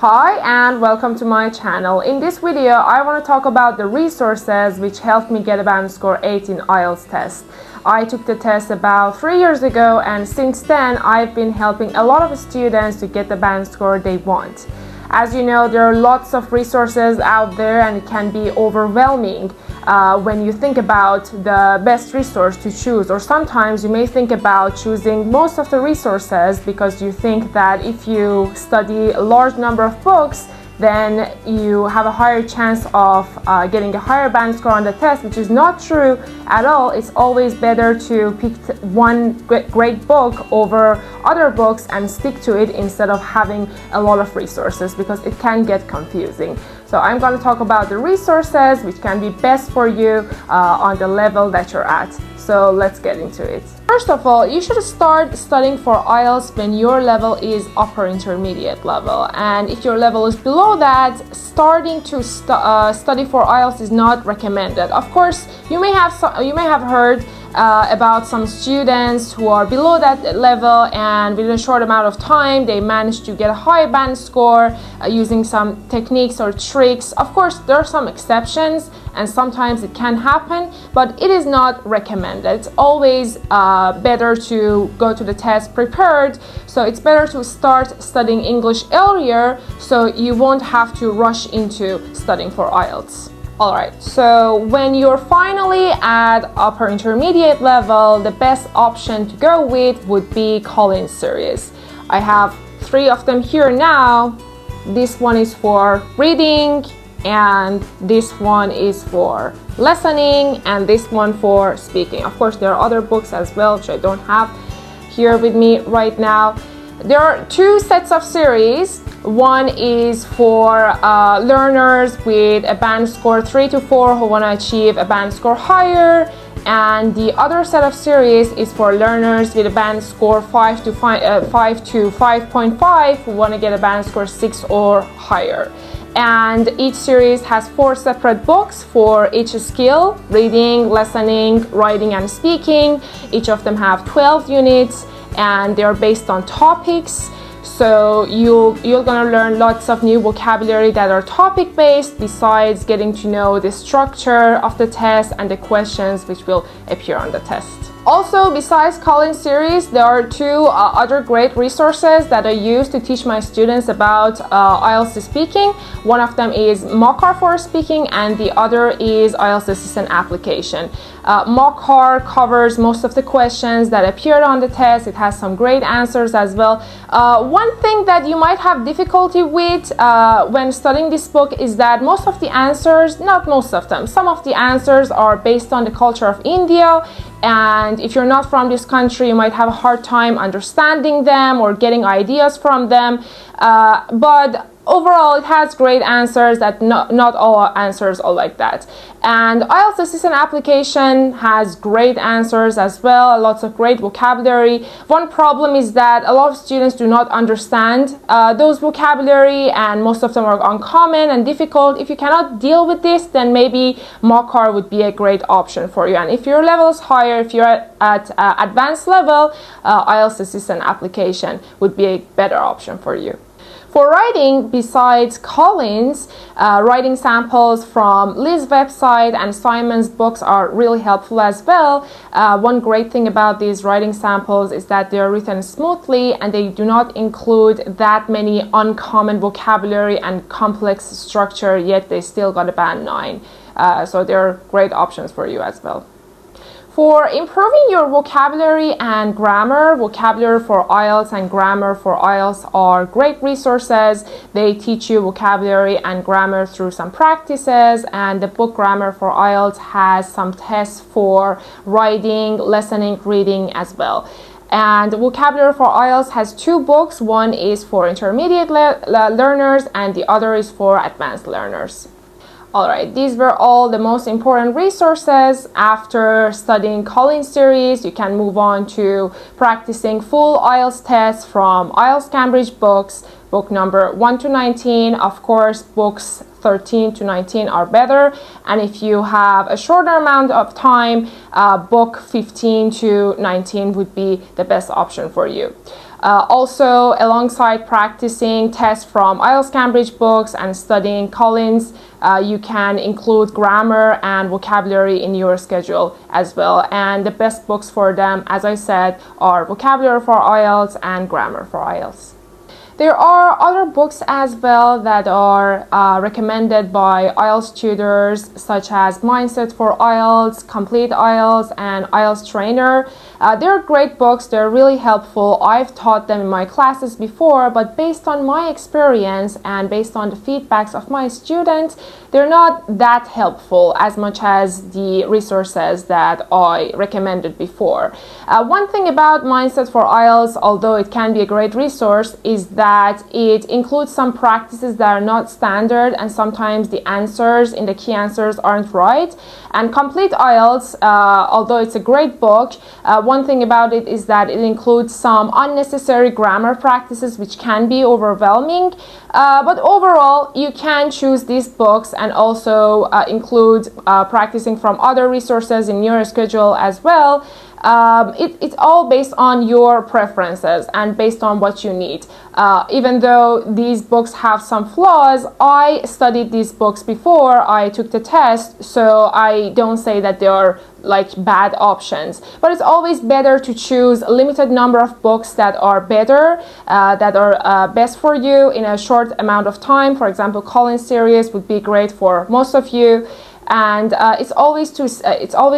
Hi and welcome to my channel. In this video I want to talk about the resources which helped me get a band score 8 in IELTS test. I took the test about 3 years ago, and since then I've been helping a lot of students to get the band score they want. As you know, there are lots of resources out there and it can be overwhelming when you think about the best resource to choose, or sometimes you may think about choosing most of the resources because you think that if you study a large number of books, then you have a higher chance of getting a higher band score on the test, which is not true at all. It's always better to pick one great book over other books and stick to it instead of having a lot of resources, because it can get confusing. So I'm going to talk about the resources which can be best for you on the level that you're at. So let's get into it. First of all, you should start studying for IELTS when your level is upper intermediate level, and if your level is below that, starting to study for IELTS is not recommended. Of course, you may have heard about some students who are below that level and within a short amount of time they manage to get a high band score using some techniques or tricks. Of course, there are some exceptions and sometimes it can happen, but it is not recommended. It's always better to go to the test prepared, so it's better to start studying English earlier so you won't have to rush into studying for IELTS. Alright, so when you're finally at upper intermediate level, the best option to go with would be Collins series. I have 3 of them here now. This one is for reading, and this one is for listening, and this one for speaking. Of course, there are other books as well which I don't have here with me right now. There are 2 sets of series. One is for learners with a band score 3 to 4 who want to achieve a band score higher, and the other set of series is for learners with a band score 5 to 5.5 who want to get a band score 6 or higher. And each series has 4 separate books for each skill: reading, listening, writing, and speaking. Each of them have 12 units and they are based on topics. So you're gonna learn lots of new vocabulary that are topic based, besides getting to know the structure of the test and the questions which will appear on the test. Also, besides Collins series, there are 2 other great resources that I use to teach my students about IELTS speaking. One of them is Mockr for speaking, and the other is IELTS Assistant application. Mockr covers most of the questions that appeared on the test. It has some great answers as well. One thing that you might have difficulty with when studying this book is that most of the answers, not most of them, some of the answers are based on the culture of India, and if you're not from this country you might have a hard time understanding them or getting ideas from them, but overall it has great answers. That not all answers are like that. And IELTS Assistant application has great answers as well, lots of great vocabulary. One problem is that a lot of students do not understand those vocabulary, and most of them are uncommon and difficult. If you cannot deal with this, then maybe Mockr would be a great option for you. And if your level is higher, if you're at advanced level, IELTS Assistant application would be a better option for you. For writing, besides Collins, writing samples from Liz's website and Simon's books are really helpful as well. One great thing about these writing samples is that they are written smoothly and they do not include that many uncommon vocabulary and complex structure, yet they still got a band 9. So they're great options for you as well. For improving your vocabulary and grammar, Vocabulary for IELTS and Grammar for IELTS are great resources. They teach you vocabulary and grammar through some practices, and the book Grammar for IELTS has some tests for writing, listening, reading as well. And Vocabulary for IELTS has 2 books. One is for intermediate learners and the other is for advanced learners. Alright, these were all the most important resources. After studying Collins series, you can move on to practicing full IELTS tests from IELTS Cambridge books, book number 1 to 19. Of course, books 13 to 19 are better, and if you have a shorter amount of time, book 15 to 19 would be the best option for you. Also, alongside practicing tests from IELTS Cambridge books and studying Collins, you can include grammar and vocabulary in your schedule as well. And the best books for them, as I said, are Vocabulary for IELTS and Grammar for IELTS. There are other books as well that are recommended by IELTS tutors, such as Mindset for IELTS, Complete IELTS, and IELTS Trainer. They're great books. They're really helpful. I've taught them in my classes before, but based on my experience and based on the feedbacks of my students, they're not that helpful as much as the resources that I recommended before. One thing about Mindset for IELTS, although it can be a great resource, is that it includes some practices that are not standard, and sometimes the answers in the key answers aren't right. And Complete IELTS, although it's a great book, one thing about it is that it includes some unnecessary grammar practices which can be overwhelming. But overall, you can choose these books and also include practicing from other resources in your schedule as well. It's all based on your preferences and based on what you need. Even though these books have some flaws, I studied these books before I took the test, so I don't say that they are like bad options. But it's always better to choose a limited number of books that are better, that are best for you in a short amount of time. For example, Collins series would be great for most of you. And it's always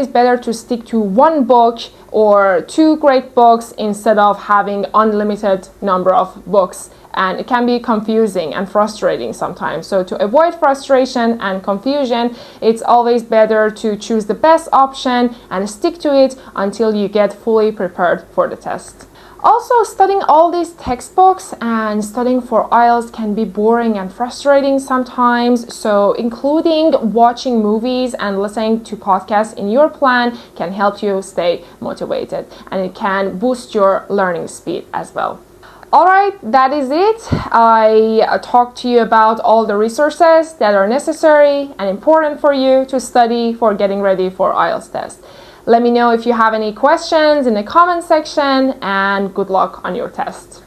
better to stick to one book or two great books instead of having unlimited number of books, and it can be confusing and frustrating sometimes. So to avoid frustration and confusion, it's always better to choose the best option and stick to it until you get fully prepared for the test. Also, studying all these textbooks and studying for IELTS can be boring and frustrating sometimes, so including watching movies and listening to podcasts in your plan can help you stay motivated, and it can boost your learning speed as well. Alright, that is it. I talked to you about all the resources that are necessary and important for you to study for getting ready for IELTS test. Let me know if you have any questions in the comment section, and good luck on your test.